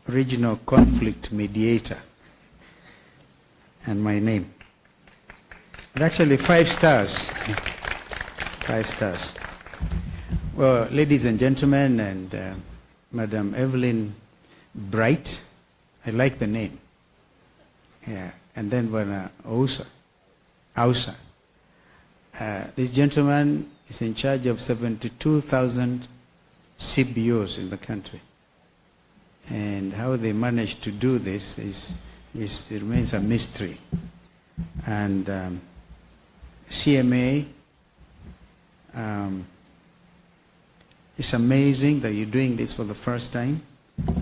regional conflict mediator, and my name. And actually 5 stars. 5 stars. Well, ladies and gentlemen, and Madam Evelyn Bright, I like the name. Yeah, and then Ausa. This gentleman is in charge of 72,000 CBOs in the country. And how they managed to do this it remains a mystery. And CMA, it's amazing that you're doing this for the first time.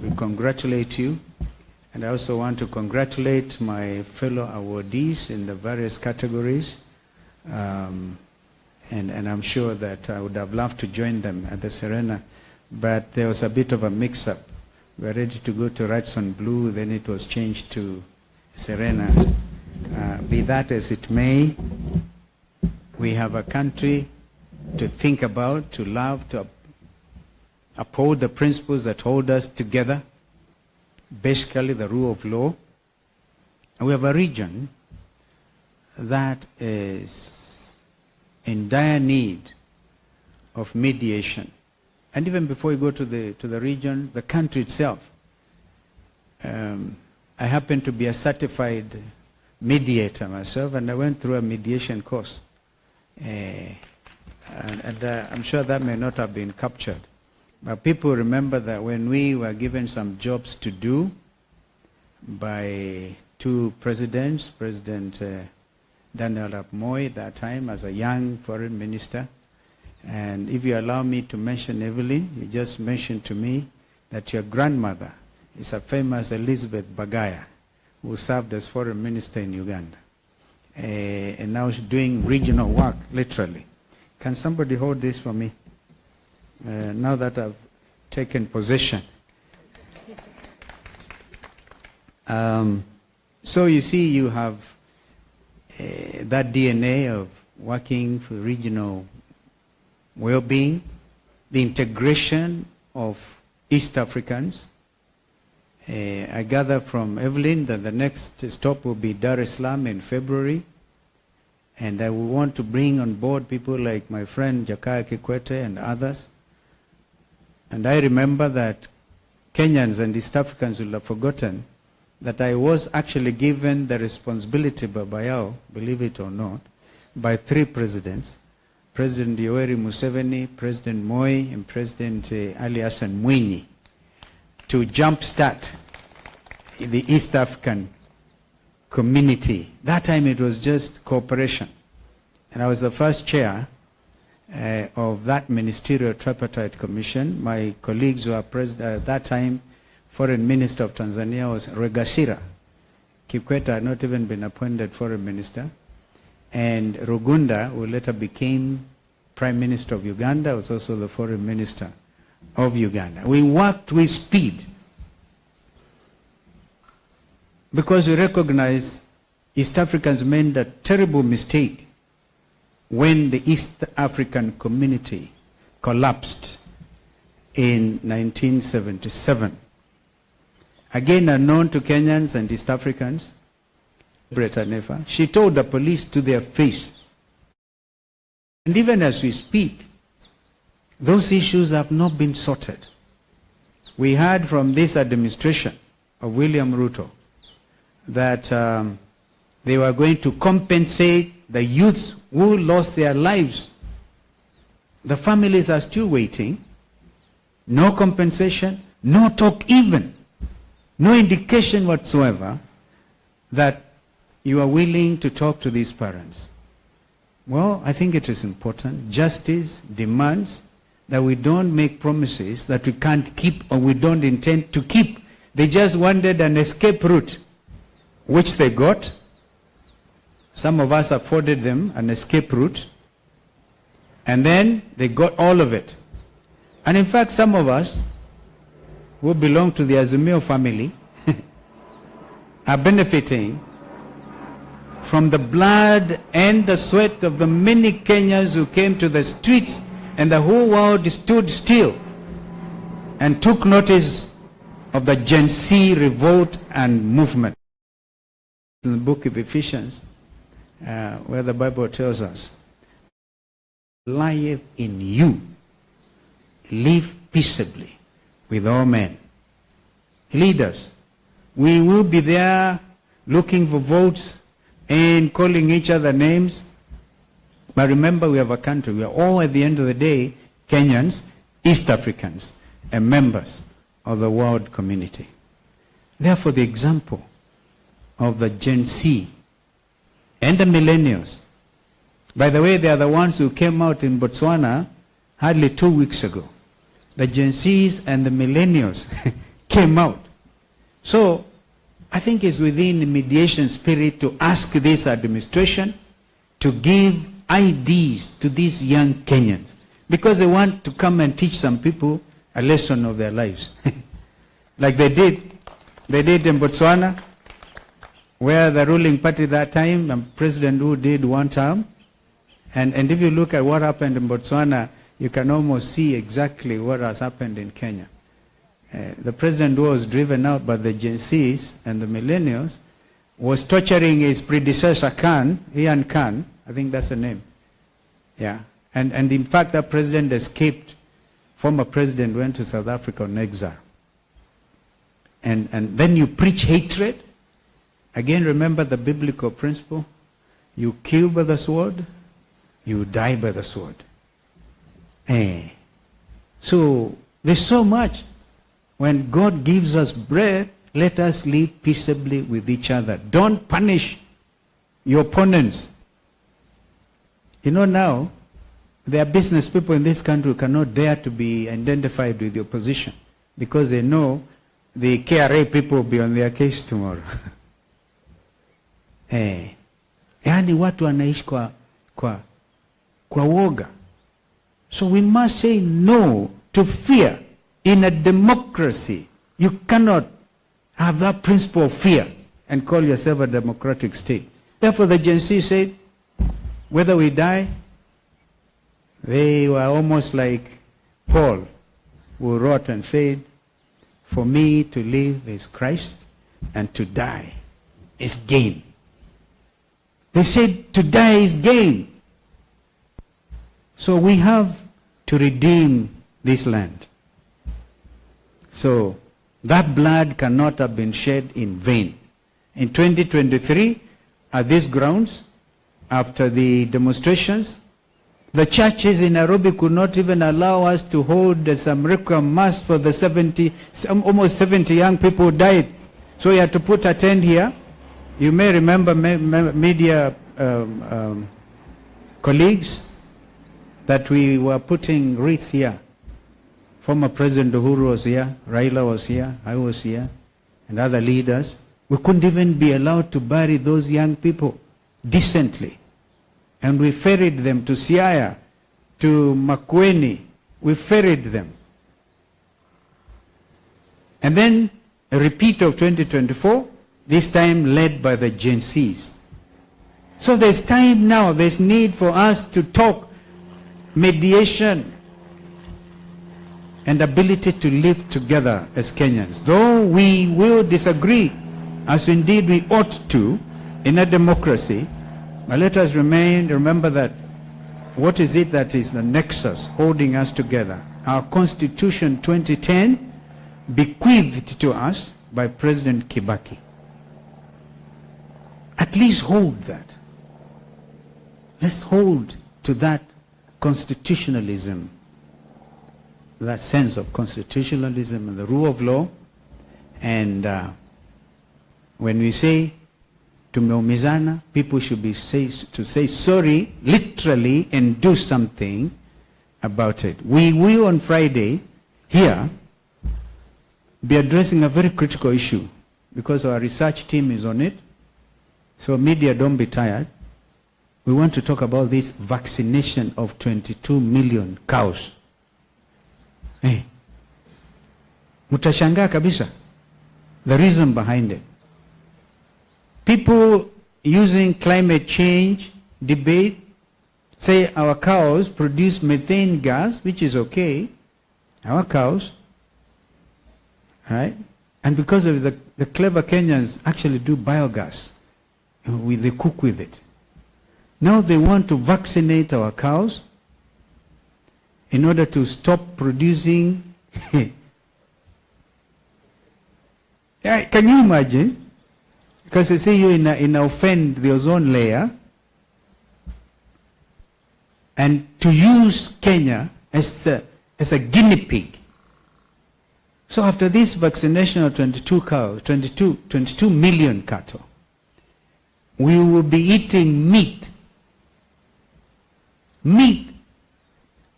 We congratulate you. And I also want to congratulate my fellow awardees in the various categories. And I'm sure that I would have loved to join them at the Serena, but there was a bit of a mix-up. We were ready to go to Radisson Blue, then it was changed to Serena. Be that as it may, we have a country to think about, to love, to uphold the principles that hold us together, basically the rule of law. And we have a region that is in dire need of mediation. And even before you go to the region, the country itself. I happen to be a certified mediator myself, and I went through a mediation course. And I'm sure that may not have been captured. But people remember that when we were given some jobs to do by 2 presidents, President Daniel Arap Moi at that time as a young foreign minister. And if you allow me to mention Evelyn, you just mentioned to me that your grandmother is a famous Elizabeth Bagaya, who served as foreign minister in Uganda. And now she's doing regional work, literally. Can somebody hold this for me? Now that I've taken possession. So you see, you have that DNA of working for regional well-being, the integration of East Africans. I gather from Evelyn that the next stop will be Dar es Salaam in February. And I will want to bring on board people like my friend Jakaya Kikwete and others. And I remember that Kenyans and East Africans will have forgotten that I was actually given the responsibility by Bayao, believe it or not, by 3 presidents. President Yoweri Museveni, President Moi, and President Ali Hassan Mwinyi, to jumpstart the East African community. That time it was just cooperation. And I was the first chair of that ministerial tripartite commission. My colleagues were president at that time. Foreign Minister of Tanzania was Regasira. Kikwete had not even been appointed foreign minister. And Rugunda, who later became Prime Minister of Uganda, was also the foreign minister of Uganda. We worked with speed because we recognize East Africans made a terrible mistake when the East African community collapsed in 1977. Again, unknown to Kenyans and East Africans, she told the police to their face. And even as we speak, those issues have not been sorted. We heard from this administration of William Ruto that they were going to compensate the youths who lost their lives. The families are still waiting. No compensation, no talk even, no indication whatsoever that you are willing to talk to these parents. Well, I think it is important. Justice demands that we don't make promises that we can't keep or we don't intend to keep. They just wanted an escape route, which they got. Some of us afforded them an escape route, and then they got all of it. And in fact, some of us who belong to the Azumio family are benefiting from the blood and the sweat of the many Kenyans who came to the streets, and the whole world stood still and took notice of the Gen Z revolt and movement. In the book of Ephesians, where the Bible tells us, live in you, live peaceably with all men. Leaders, we will be there looking for votes and calling each other names. But remember, we have a country. We are all, at the end of the day, Kenyans, East Africans, and members of the world community. Therefore, the example of the Gen Z and the millennials. By the way, they are the ones who came out in Botswana hardly 2 weeks ago. The Gen Zs and the millennials came out. So, I think it's within the mediation spirit to ask this administration to give ideas to these young Kenyans, because they want to come and teach some people a lesson of their lives. Like they did in Botswana, where the ruling party that time, President who did one term, and if you look at what happened in Botswana, you can almost see exactly what has happened in Kenya. The president who was driven out by the Gen Zs and the millennials was torturing his predecessor Ian Khan, I think that's the name. Yeah. And in fact, that president escaped. Former president went to South Africa on exile. And then you preach hatred. Again, remember the biblical principle. You kill by the sword, you die by the sword. So there's so much. When God gives us bread, let us live peaceably with each other. Don't punish your opponents. You know, now, there are business people in this country who cannot dare to be identified with the opposition because they know the KRA people will be on their case tomorrow. Yani watu wanaishi kwa woga. So we must say no to fear. In a democracy, you cannot have that principle of fear and call yourself a democratic state. Therefore, the Gen Z said, whether we die, they were almost like Paul, who wrote and said, for me to live is Christ, and to die is gain. They said to die is gain. So we have to redeem this land. So that blood cannot have been shed in vain. In 2023, at these grounds, after the demonstrations, the churches in Nairobi could not even allow us to hold some requiem mass for the almost 70 young people who died. So we had to put a tent here. You may remember media colleagues that we were putting wreaths here. Former President Uhuru was here, Raila was here, I was here, and other leaders. We couldn't even be allowed to bury those young people decently. And we ferried them to Siaya, to Makueni. We ferried them. And then a repeat of 2024, this time led by the Gen Zs. So there's time now, there's need for us to talk mediation and ability to live together as Kenyans. Though we will disagree, as indeed we ought to, in a democracy, but let us remember that what is it that is the nexus holding us together? Our Constitution 2010, bequeathed to us by President Kibaki. At least hold that. Let's hold to that constitutionalism, that sense of constitutionalism and the rule of law. And when we say tumeumizana, people should be say sorry literally and do something about it. We will on Friday here be addressing a very critical issue because our research team is on it. So media, don't be tired. We want to talk about this vaccination of 22 million cows. Mutashangaa kabisa the reason behind it. People using climate change debate say our cows produce methane gas, which is okay. Our cows, right? And because of the clever Kenyans actually do biogas. They cook with it. Now they want to vaccinate our cows in order to stop producing. Yeah, can you imagine? Because they say you in offend the ozone layer, and to use Kenya as a guinea pig. So after this vaccination of 22 million cattle, we will be eating meat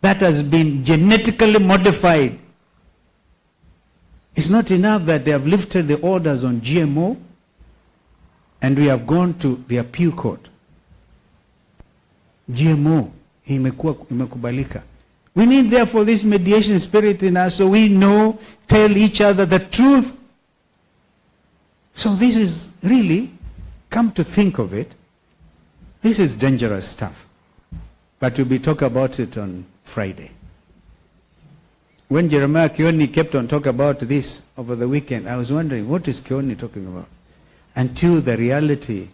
that has been genetically modified. It's not enough that they have lifted the orders on GMO and we have gone to the appeal court. GMO imekubalika. We need therefore this mediation spirit in us so we know, tell each other the truth. So this is really, come to think of it, this is dangerous stuff. But we'll be talking about it on Friday. When Jeremiah Kioni kept on talking about this over the weekend, I was wondering, what is Kioni talking about? Until the reality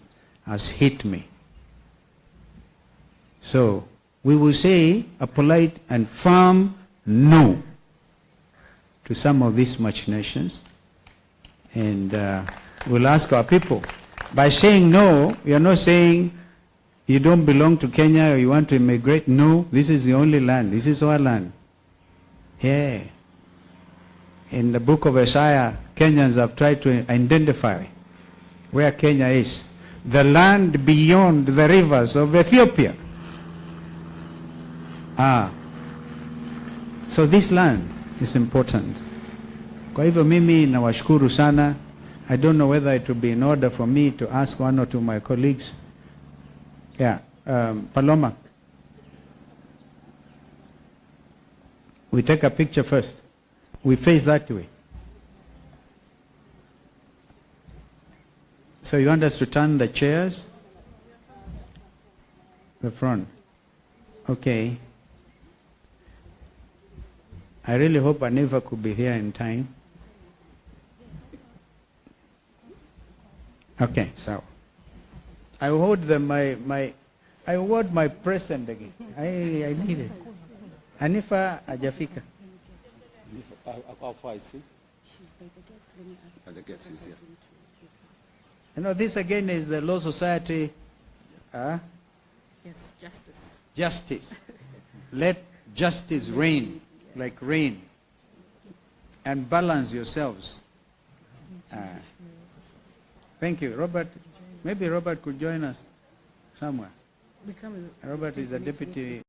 has hit me. So, we will say a polite and firm no to some of these machinations. And we'll ask our people. By saying no, we are not saying you don't belong to Kenya or you want to immigrate. No, this is the only land. This is our land. Yeah. In the book of Isaiah, Kenyans have tried to identify where Kenya is. The land beyond the rivers of Ethiopia. So this land is important. Kwa hivyo mimi nawashukuru sana. I don't know whether it will be in order for me to ask one or two of my colleagues. Yeah, Paloma. We take a picture first. We face that way. So you want us to turn the chairs? The front. Okay. I really hope Aniva could be here in time. Okay, so I hold I hold my present again. I need it. Anifa ajafika. You know, this again is the Law Society. Yes, justice. Justice. Let justice reign like rain. And balance yourselves. Thank you. Robert, maybe Robert could join us somewhere. Robert is a deputy.